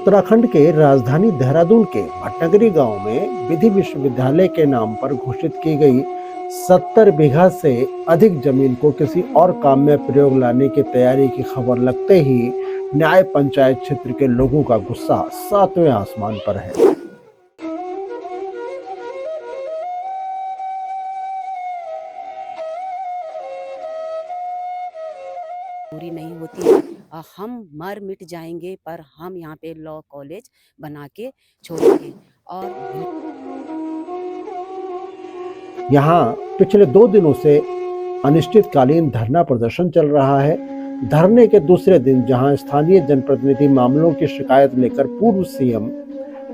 उत्तराखंड के राजधानी देहरादून के भटनगरी गांव में विधि विश्वविद्यालय के नाम पर घोषित की गई 70 बीघा से अधिक जमीन को किसी और काम में प्रयोग लाने की तैयारी की खबर लगते ही न्याय पंचायत क्षेत्र के लोगों का गुस्सा सातवें आसमान पर है। पूरी नहीं होती है। हम मर मिट जाएंगे पर हम यहाँ पे लॉ कॉलेज बना के छोड़ेंगे। और यहाँ पिछले 2 दिनों से अनिश्चितकालीन धरना प्रदर्शन चल रहा है। धरने के दूसरे दिन जहां स्थानीय जनप्रतिनिधि मामलों की शिकायत लेकर पूर्व सीएम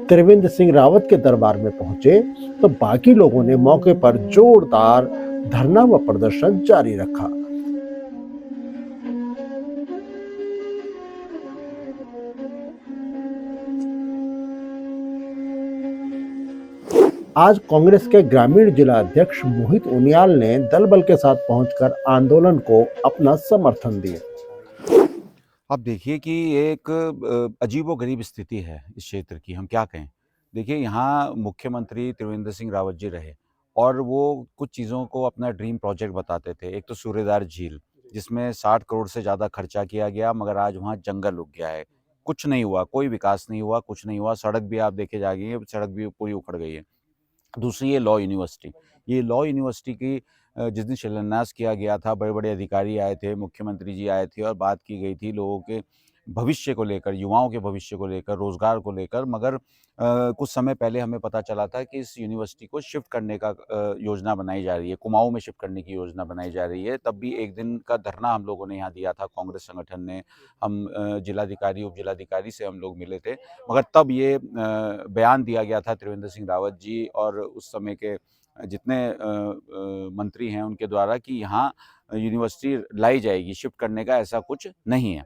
त्रिवेंद्र सिंह रावत के दरबार में पहुंचे, तो बाकी लोगों ने मौके पर जोरदार धरना व प्रदर्शन जारी रखा। आज कांग्रेस के ग्रामीण जिला अध्यक्ष मोहित उनियाल ने दल बल के साथ पहुंचकर आंदोलन को अपना समर्थन दिया। अब देखिए कि एक अजीबोगरीब स्थिति है इस क्षेत्र की, हम क्या कहें। देखिए, यहाँ मुख्यमंत्री त्रिवेंद्र सिंह रावत जी रहे और वो कुछ चीज़ों को अपना ड्रीम प्रोजेक्ट बताते थे। एक तो सूर्यधार झील, जिसमें 60 करोड़ से ज़्यादा खर्चा किया गया, मगर आज वहाँ जंगल उग गया है। कुछ नहीं हुआ, कोई विकास नहीं हुआ, कुछ नहीं हुआ। सड़क भी आप देखे जाएंगे, सड़क भी पूरी उखड़ गई है। दूसरी है लॉ यूनिवर्सिटी। ये लॉ यूनिवर्सिटी की जिस दिन शिलान्यास किया गया था, बड़े बड़े अधिकारी आए थे, मुख्यमंत्री जी आए थे और बात की गई थी लोगों के भविष्य को लेकर, युवाओं के भविष्य को लेकर, रोजगार को लेकर। मगर कुछ समय पहले हमें पता चला था कि इस यूनिवर्सिटी को शिफ्ट करने का योजना बनाई जा रही है, कुमाऊं में शिफ्ट करने की योजना बनाई जा रही है। तब भी एक दिन का धरना हम लोगों ने यहाँ दिया था, कांग्रेस संगठन ने। हम जिलाधिकारी, उप जिलाधिकारी से हम लोग मिले थे, मगर तब ये बयान दिया गया था त्रिवेंद्र सिंह रावत जी और उस समय के जितने मंत्री हैं उनके द्वारा कि यहाँ यूनिवर्सिटी लाई जाएगी, शिफ्ट करने का ऐसा कुछ नहीं है।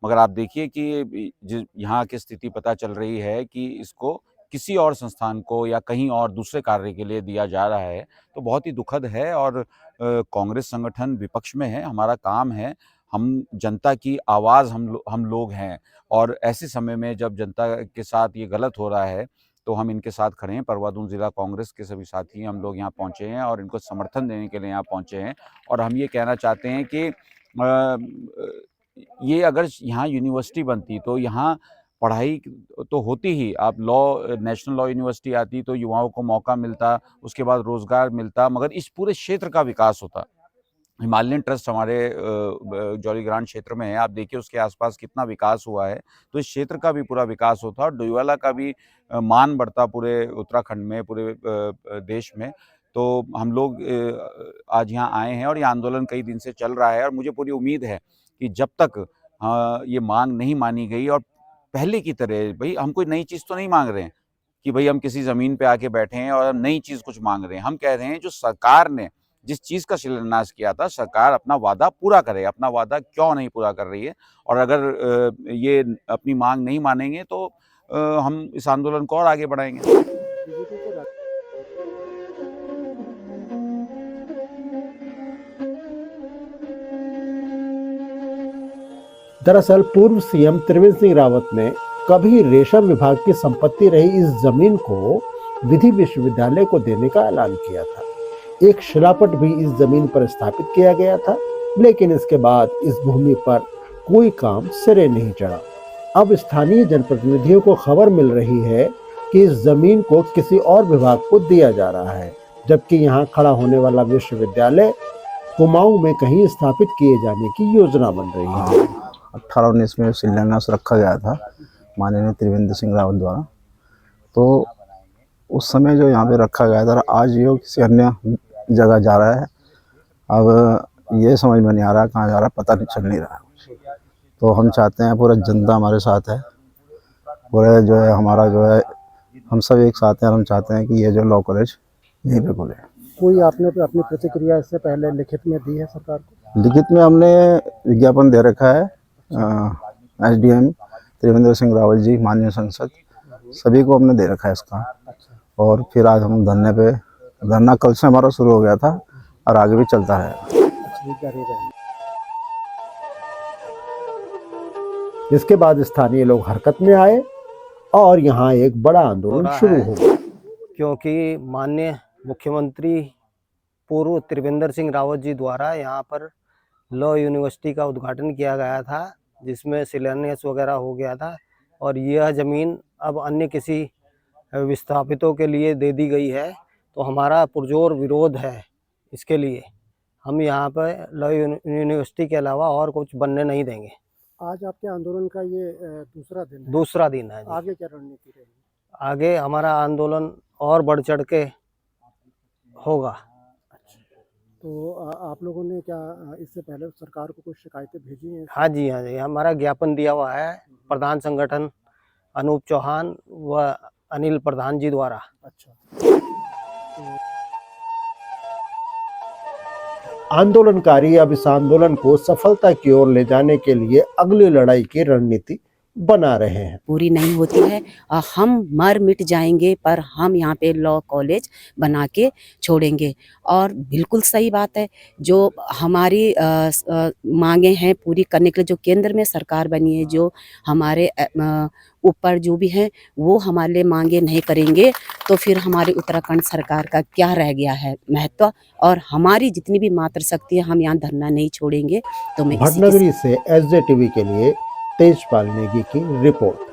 मगर आप देखिए कि यहाँ की स्थिति पता चल रही है कि इसको किसी और संस्थान को या कहीं और दूसरे कार्य के लिए दिया जा रहा है, तो बहुत ही दुखद है। और कांग्रेस संगठन विपक्ष में है, हमारा काम है, हम जनता की आवाज़ हम लोग हैं। और ऐसे समय में जब जनता के साथ ये गलत हो रहा है तो हम इनके साथ खड़े हैं। परवादून ज़िला कांग्रेस के सभी साथी हम लोग यहाँ पहुँचे हैं और इनको समर्थन देने के लिए यहाँ पहुँचे हैं। और हम ये कहना चाहते हैं कि ये अगर यहाँ यूनिवर्सिटी बनती तो यहाँ पढ़ाई तो होती ही, आप नेशनल लॉ यूनिवर्सिटी आती तो युवाओं को मौका मिलता, उसके बाद रोजगार मिलता, मगर इस पूरे क्षेत्र का विकास होता। हिमालयन ट्रस्ट हमारे जौलीग्रांट क्षेत्र में है, आप देखिए उसके आसपास कितना विकास हुआ है, तो इस क्षेत्र का भी पूरा विकास होता और डोईवाला का भी मान बढ़ता पूरे उत्तराखंड में, पूरे देश में। तो हम लोग आज यहाँ आए हैं और ये आंदोलन कई दिन से चल रहा है और मुझे पूरी उम्मीद है कि जब तक ये मांग नहीं मानी गई, और पहले की तरह, भाई हम कोई नई चीज़ तो नहीं मांग रहे हैं कि भाई हम किसी ज़मीन पे आके बैठे हैं और नई चीज़ कुछ मांग रहे हैं। हम कह रहे हैं जो सरकार ने जिस चीज़ का शिलान्यास किया था, सरकार अपना वादा पूरा करे। अपना वादा क्यों नहीं पूरा कर रही है? और अगर ये अपनी मांग नहीं मानेंगे तो हम इस आंदोलन को और आगे बढ़ाएंगे। दरअसल पूर्व सीएम त्रिवेंद्र सिंह रावत ने कभी रेशम विभाग की संपत्ति रही इस जमीन को विधि विश्वविद्यालय को देने का ऐलान किया था। एक शिलापट भी इस जमीन पर स्थापित किया गया था, लेकिन इसके बाद इस भूमि पर कोई काम सिरे नहीं चढ़ा। अब स्थानीय जनप्रतिनिधियों को खबर मिल रही है कि इस जमीन को किसी और विभाग को दिया जा रहा है, जबकि यहाँ खड़ा होने वाला विश्वविद्यालय कुमाऊं में कहीं स्थापित किए जाने की योजना बन रही है। 18-19 में शिलान्यास रखा गया था माननीय त्रिवेंद्र सिंह रावत द्वारा, तो उस समय जो यहाँ पे रखा गया था, आज ये किसी अन्य जगह जा रहा है। अब ये समझ में नहीं आ रहा कहाँ जा रहा है, पता नहीं चल नहीं रहा है। तो हम चाहते हैं, पूरा जनता हमारे साथ है, पूरा जो है हमारा जो है, हम सब एक साथ हैं। हम चाहते हैं कि ये जो लॉ कॉलेज यहीं पे खुले। कोई आपने अपनी प्रतिक्रिया इससे पहले लिखित में दी है सरकार को? लिखित में हमने विज्ञापन दे रखा है एसडीएम त्रिवेंद्र सिंह रावत जी, माननीय सांसद, सभी को हमने दे रखा है इसका। और फिर आज हम धरना कल से हमारा शुरू हो गया था और आगे भी चलता है। इसके बाद स्थानीय लोग हरकत में आए और यहाँ एक बड़ा आंदोलन रहा शुरू है। हो गया। क्योंकि माननीय मुख्यमंत्री पूर्व त्रिवेंद्र सिंह रावत जी द्वारा यहाँ पर लॉ यूनिवर्सिटी का उद्घाटन किया गया था, जिसमें शिलान्यास वगैरह हो गया था, और यह ज़मीन अब अन्य किसी विस्थापितों के लिए दे दी गई है। तो हमारा पुरजोर विरोध है इसके लिए। हम यहाँ पर लॉ यूनिवर्सिटी के अलावा और कुछ बनने नहीं देंगे। आज आपके आंदोलन का ये दूसरा दिन है। दूसरा दिन है जी। आगे क्या रणनीति रहेगी? आगे हमारा आंदोलन और बढ़ चढ़ के होगा। तो आप लोगों ने क्या इससे पहले सरकार को कुछ शिकायतें भेजी हैं? हाँ जी, हाँ जी, हमारा ज्ञापन दिया हुआ है प्रधान संगठन अनूप चौहान व अनिल प्रधान जी द्वारा। अच्छा। आंदोलनकारी अब इस आंदोलन को सफलता की ओर ले जाने के लिए अगली लड़ाई की रणनीति बना रहे हैं। पूरी नहीं होती है, हम मर मिट जाएंगे पर हम यहाँ पे लॉ कॉलेज बना के छोड़ेंगे। और बिल्कुल सही बात है, जो हमारी मांगे हैं पूरी करने के लिए जो केंद्र में सरकार बनी है, जो हमारे ऊपर जो भी हैं वो हमारे लिए मांगे नहीं करेंगे तो फिर हमारे उत्तराखंड सरकार का क्या रह गया है महत्व। और हमारी जितनी भी मात्र शक्ति है, हम यहाँ धरना नहीं छोड़ेंगे। तो मैं भटनगरी से SJ टीवी के लिए तेजपाल नेगी की रिपोर्ट।